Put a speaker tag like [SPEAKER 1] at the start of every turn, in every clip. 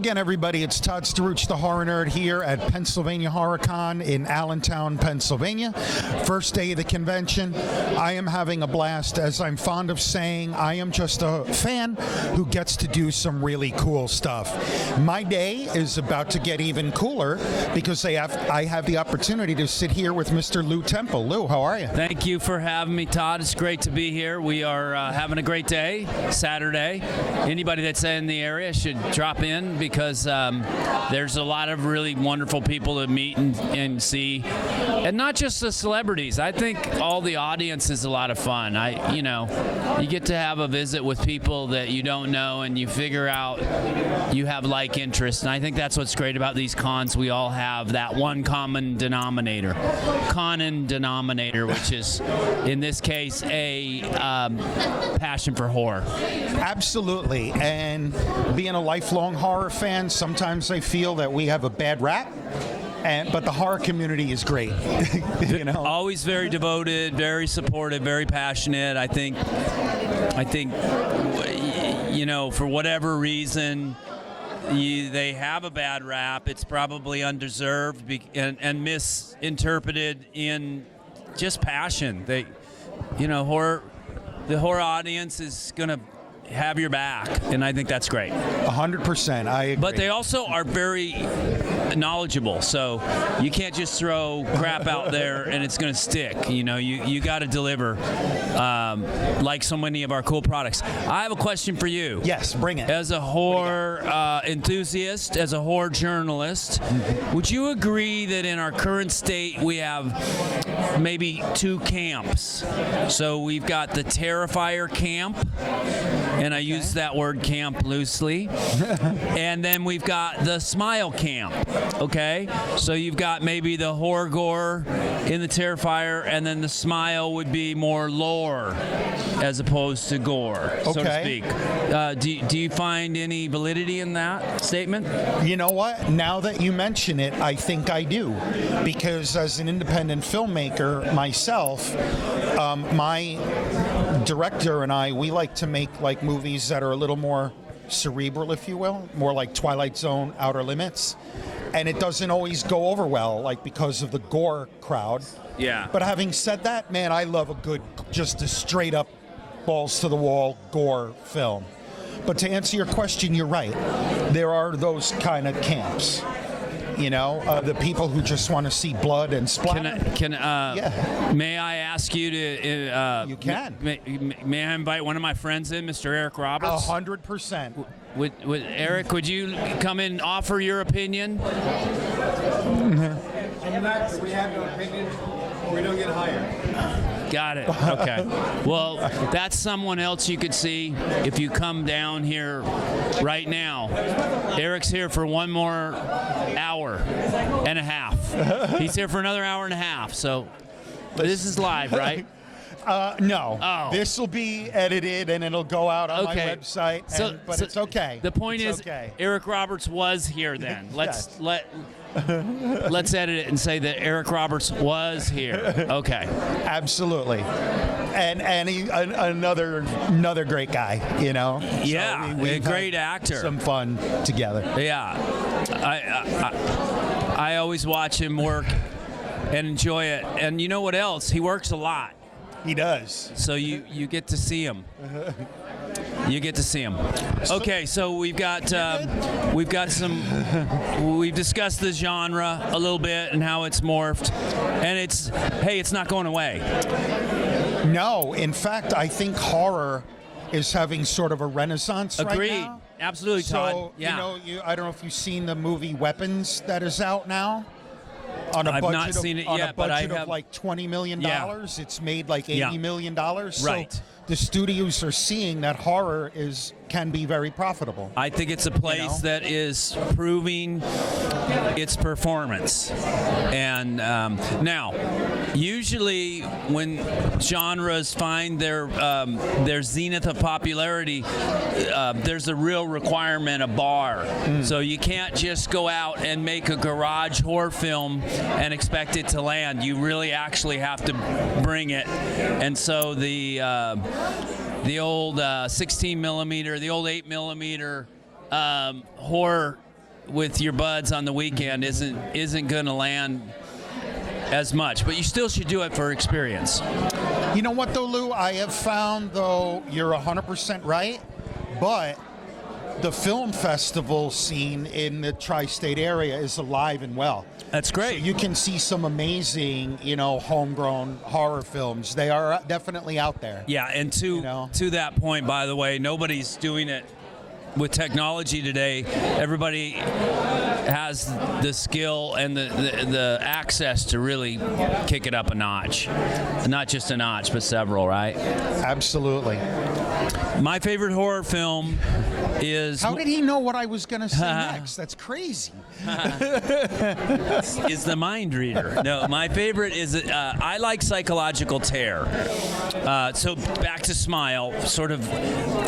[SPEAKER 1] again, everybody. It's Todd Staruch, the Horror Nerd, here at Pennsylvania HorrorCon in Allentown, Pennsylvania. First day of the convention. I am having a blast. As I'm fond of saying, I am just a fan who gets to do some really cool stuff. My day is about to get even cooler because I have the opportunity to sit here with Mr. Lew Temple. Lew, how are you?
[SPEAKER 2] Thank you for having me, Todd. It's great to be here. We are having a great day, Saturday. Anybody that's in the area should drop in because there's a lot of really wonderful people to meet and see, and not just the celebrities. I think all the audience is a lot of fun. You get to have a visit with people that you don't know, and you figure out you have like interests. And I think that's what's great about these cons. We all have that one common denominator, which is, in this case, a passion for horror.
[SPEAKER 1] Absolutely. And being a lifelong horror fan, sometimes I feel that we have a bad rap. But the horror community is great.
[SPEAKER 2] Always very devoted, very supportive, very passionate. I think, for whatever reason, they have a bad rap. It's probably undeserved and misinterpreted in just passion. The horror audience is going to have your back, and I think that's great.
[SPEAKER 1] 100%, I agree.
[SPEAKER 2] But they also are very knowledgeable, so you can't just throw crap out there and it's going to stick. You got to deliver, like so many of our cool products. I have a question for you.
[SPEAKER 1] Yes, bring it.
[SPEAKER 2] As a horror enthusiast, as a horror journalist, would you agree that in our current state we have maybe two camps? So we've got the Terrifier camp, and I use that word camp loosely. And then we've got the Smile camp, okay? So you've got maybe the horror gore in the Terrifier, and then the Smile would be more lore as opposed to gore, so to speak. Do you find any validity in that statement?
[SPEAKER 1] You know what? Now that you mention it, I think I do. Because as an independent filmmaker myself, my director and I, we like to make movies that are a little more cerebral, if you will, more like Twilight Zone, Outer Limits, and it doesn't always go over well, because of the gore crowd.
[SPEAKER 2] Yeah.
[SPEAKER 1] But having said that, man, I love a good, just a straight up, balls to the wall gore film. But to answer your question, you're right. There are those kind of camps. The people who just want to see blood and splatter.
[SPEAKER 2] May I ask you to?
[SPEAKER 1] You can.
[SPEAKER 2] May I invite one of my friends in, Mr. Eric Roberts?
[SPEAKER 1] 100%.
[SPEAKER 2] Eric, would you come in and offer your opinion?
[SPEAKER 3] We have no opinion. We don't get hired.
[SPEAKER 2] Got it. Okay. Well, that's someone else you could see if you come down here right now. Eric's here for one more hour and a half. He's here for another hour and a half. So this is live, right?
[SPEAKER 1] No.
[SPEAKER 2] Oh.
[SPEAKER 1] This will be edited and it'll go out on my website. But it's okay.
[SPEAKER 2] The point is, Eric Roberts was here then. Let's edit it and say that Eric Roberts was here. Okay.
[SPEAKER 1] Absolutely. And he, another great guy,
[SPEAKER 2] Yeah,
[SPEAKER 1] so we
[SPEAKER 2] a great actor.
[SPEAKER 1] Some fun together.
[SPEAKER 2] Yeah. I always watch him work and enjoy it. And you know what else? He works a lot.
[SPEAKER 1] He does.
[SPEAKER 2] So you get to see him. You get to see him. Okay, so we've discussed the genre a little bit and how it's morphed, and it's not going away.
[SPEAKER 1] No, in fact, I think horror is having sort of a renaissance
[SPEAKER 2] Agreed.
[SPEAKER 1] right now.
[SPEAKER 2] Absolutely, Todd.
[SPEAKER 1] So,
[SPEAKER 2] yeah.
[SPEAKER 1] I don't know if you've seen the movie Weapons that is out now.
[SPEAKER 2] I've not seen it yet, but I have.
[SPEAKER 1] Of like $20 million.
[SPEAKER 2] Yeah.
[SPEAKER 1] It's made like $80 million.
[SPEAKER 2] Right.
[SPEAKER 1] So the studios are seeing that horror can be very profitable.
[SPEAKER 2] I think it's a place that is proving its performance. And now, usually when genres find their zenith of popularity, there's a real requirement, a bar. So you can't just go out and make a garage horror film and expect it to land. You really actually have to bring it. And so the old 16 millimeter, the old 8 millimeter horror with your buds on the weekend isn't going to land as much, but you still should do it for experience.
[SPEAKER 1] You know what, though, Lou? I have found, though, you're 100% right, but the film festival scene in the tri-state area is alive and well.
[SPEAKER 2] That's great.
[SPEAKER 1] So you can see some amazing, homegrown horror films. They are definitely out there.
[SPEAKER 2] Yeah, and to that point, by the way, nobody's doing it with technology today. Everybody has the skill and the access to really kick it up a notch. Not just a notch, but several, right?
[SPEAKER 1] Absolutely.
[SPEAKER 2] My favorite horror film is...
[SPEAKER 1] How did he know what I was going to say next? That's crazy.
[SPEAKER 2] Is the mind reader. No, my favorite is I like psychological terror. So back to Smile, sort of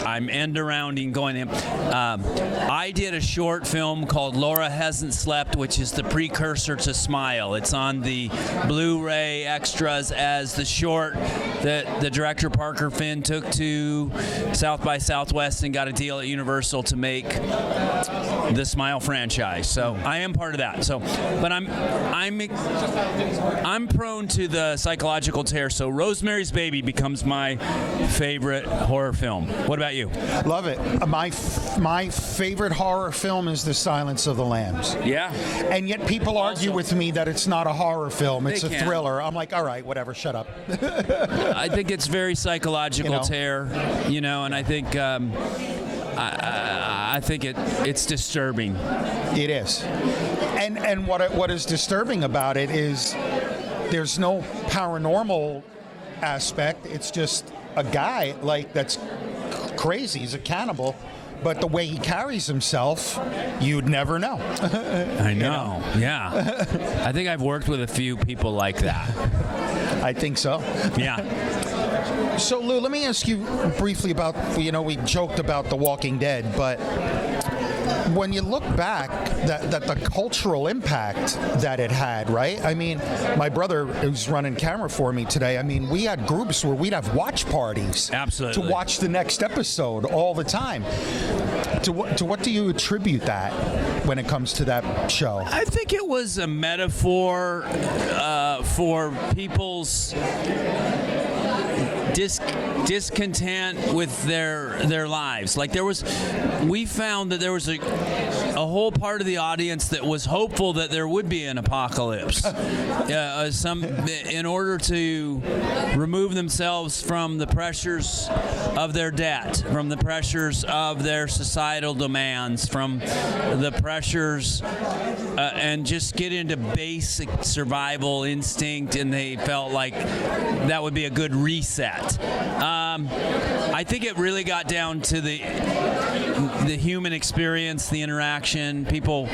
[SPEAKER 2] I'm end-arounding going in. I did a short film called Laura Hasn't Slept, which is the precursor to Smile. It's on the Blu-ray extras as the short that the director Parker Finn took to South by Southwest and got a deal at Universal to make the Smile franchise. So I am part of that. So, but I'm prone to the psychological terror. So Rosemary's Baby becomes my favorite horror film. What about you?
[SPEAKER 1] Love it. My favorite horror film is The Silence of the Lambs.
[SPEAKER 2] Yeah.
[SPEAKER 1] And yet people argue with me that it's not a horror film. It's
[SPEAKER 2] They
[SPEAKER 1] a
[SPEAKER 2] can.
[SPEAKER 1] thriller. I'm like, all right, whatever, shut up.
[SPEAKER 2] I think it's very psychological terror, and I think I think it's disturbing.
[SPEAKER 1] It is. And what is disturbing about it is there's no paranormal aspect. It's just a guy that's crazy. He's a cannibal. But the way he carries himself, you'd never know.
[SPEAKER 2] I know. Yeah. I think I've worked with a few people like that.
[SPEAKER 1] I think so.
[SPEAKER 2] Yeah.
[SPEAKER 1] So, Lou, let me ask you briefly about, we joked about The Walking Dead, but when you look back, that the cultural impact that it had, right? I mean, my brother who's running camera for me today, I mean, we had groups where we'd have watch parties.
[SPEAKER 2] Absolutely.
[SPEAKER 1] To watch the next episode all the time. To what do you attribute that when it comes to that show?
[SPEAKER 2] I think it was a metaphor for people's discontent with their lives. Like we found that there was a whole part of the audience that was hopeful that there would be an apocalypse, in order to remove themselves from the pressures of their debt, from the pressures of their societal demands, from the pressures, and just get into basic survival instinct, and they felt like that would be a good reset. I think it really got down to the human experience, the interaction. People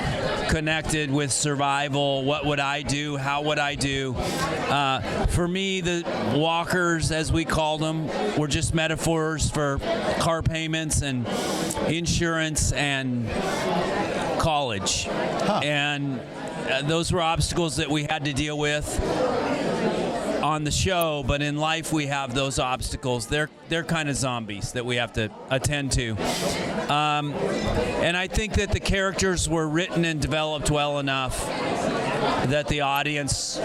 [SPEAKER 2] connected with survival. What would I do? How would I do? For me, the walkers, as we called them, were just metaphors for car payments and insurance and college. And those were obstacles that we had to deal with on the show, but in life we have those obstacles. They're kind of zombies that we have to attend to. And I think that the characters were written and developed well enough that the audience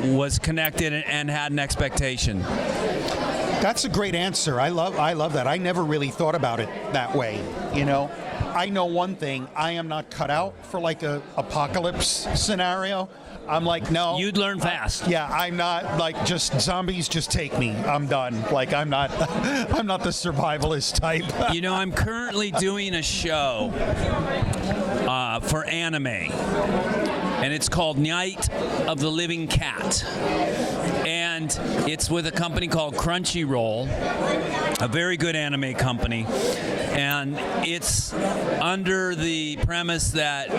[SPEAKER 2] was connected and had an expectation.
[SPEAKER 1] That's a great answer. I love that. I never really thought about it that way, I know one thing. I am not cut out for like a apocalypse scenario. I'm like, no.
[SPEAKER 2] You'd learn fast.
[SPEAKER 1] I'm not like just zombies. Just take me. I'm done. Like I'm not the survivalist type.
[SPEAKER 2] I'm currently doing a show for anime, and it's called Night of the Living Cat. And it's with a company called Crunchyroll, a very good anime company. And it's under the premise that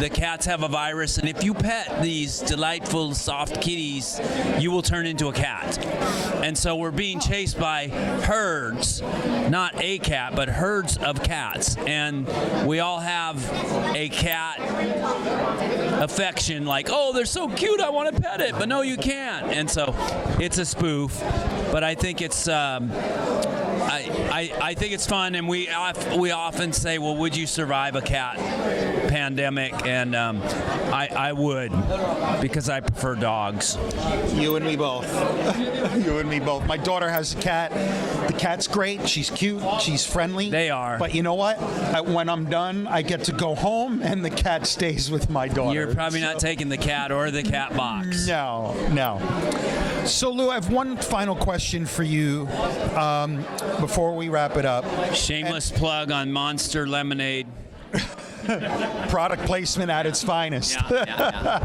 [SPEAKER 2] the cats have a virus, and if you pet these delightful soft kitties, you will turn into a cat. And so we're being chased by herds, not a cat, but herds of cats. And we all have a cat affection, like, oh, they're so cute, I want to pet it, but no, you can't. And so it's a spoof, but I think it's I think it's fun, and we often say, well, would you survive a cat pandemic? And I would, because I prefer dogs.
[SPEAKER 1] You and me both. You and me both. My daughter has a cat. The cat's great. She's cute. She's friendly.
[SPEAKER 2] They are.
[SPEAKER 1] But you know what? When I'm done, I get to go home, and the cat stays with my daughter.
[SPEAKER 2] You're probably not taking the cat or the cat box.
[SPEAKER 1] No. So, Lou, I have one final question for you before we wrap it up.
[SPEAKER 2] Shameless plug on Monster Lemonade.
[SPEAKER 1] Product placement at its finest.
[SPEAKER 2] Yeah.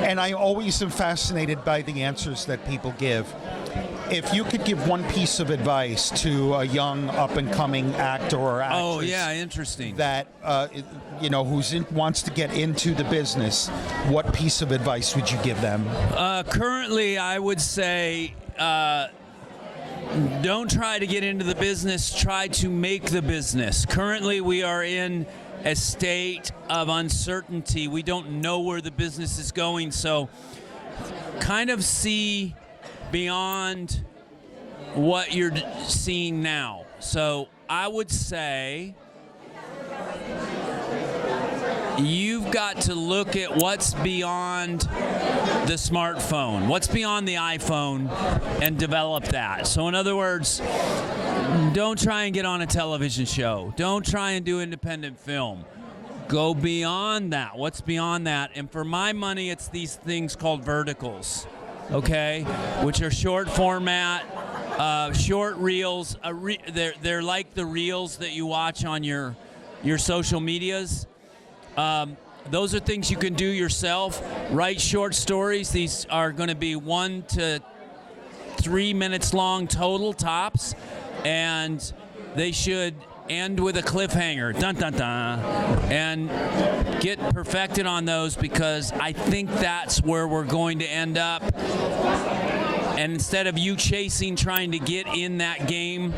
[SPEAKER 1] And I always am fascinated by the answers that people give. If you could give one piece of advice to a young up-and-coming actor or actress,
[SPEAKER 2] Oh, yeah, interesting.
[SPEAKER 1] that wants to get into the business, what piece of advice would you give them?
[SPEAKER 2] Currently, I would say, don't try to get into the business. Try to make the business. Currently, we are in a state of uncertainty. We don't know where the business is going, so kind of see beyond what you're seeing now. So I would say you've got to look at what's beyond the smartphone, what's beyond the iPhone, and develop that. So in other words, don't try and get on a television show. Don't try and do independent film. Go beyond that. What's beyond that? And for my money, it's these things called verticals, okay, which are short format, short reels. They're like the reels that you watch on your social medias. Those are things you can do yourself. Write short stories. These are going to be 1 to 3 minutes long total tops, and they should end with a cliffhanger. Dun dun dun. And get perfected on those, because I think that's where we're going to end up. And instead of you trying to get in that game,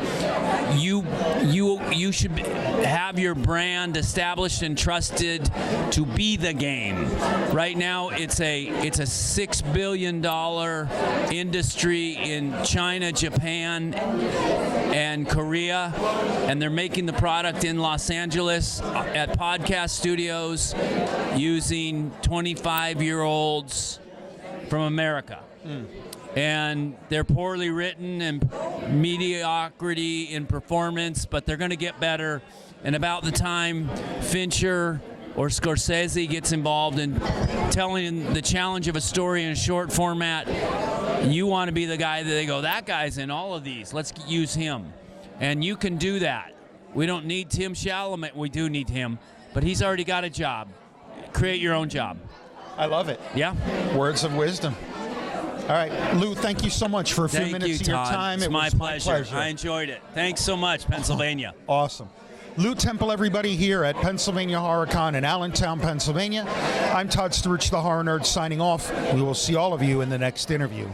[SPEAKER 2] you should have your brand established and trusted to be the game. Right now, it's a $6 billion industry in China, Japan, and Korea, and they're making the product in Los Angeles at podcast studios using 25-year-olds from America. And they're poorly written and mediocrity in performance, but they're going to get better. And about the time Fincher or Scorsese gets involved in telling the challenge of a story in a short format, you want to be the guy that they go, that guy's in all of these. Let's use him. And you can do that. We don't need Tim Chalamet. We do need him, but he's already got a job. Create your own job.
[SPEAKER 1] I love it.
[SPEAKER 2] Yeah.
[SPEAKER 1] Words of wisdom. All right, Lew, thank you so much for a few minutes of your time.
[SPEAKER 2] It's
[SPEAKER 1] it
[SPEAKER 2] my
[SPEAKER 1] was
[SPEAKER 2] pleasure.
[SPEAKER 1] my pleasure.
[SPEAKER 2] I enjoyed it. Thanks so much, Pennsylvania.
[SPEAKER 1] Awesome. Lew Temple, everybody, here at Pennsylvania HorrorCon in Allentown, Pennsylvania. I'm Todd Staruch, the Horror Nerd, signing off. We will see all of you in the next interview.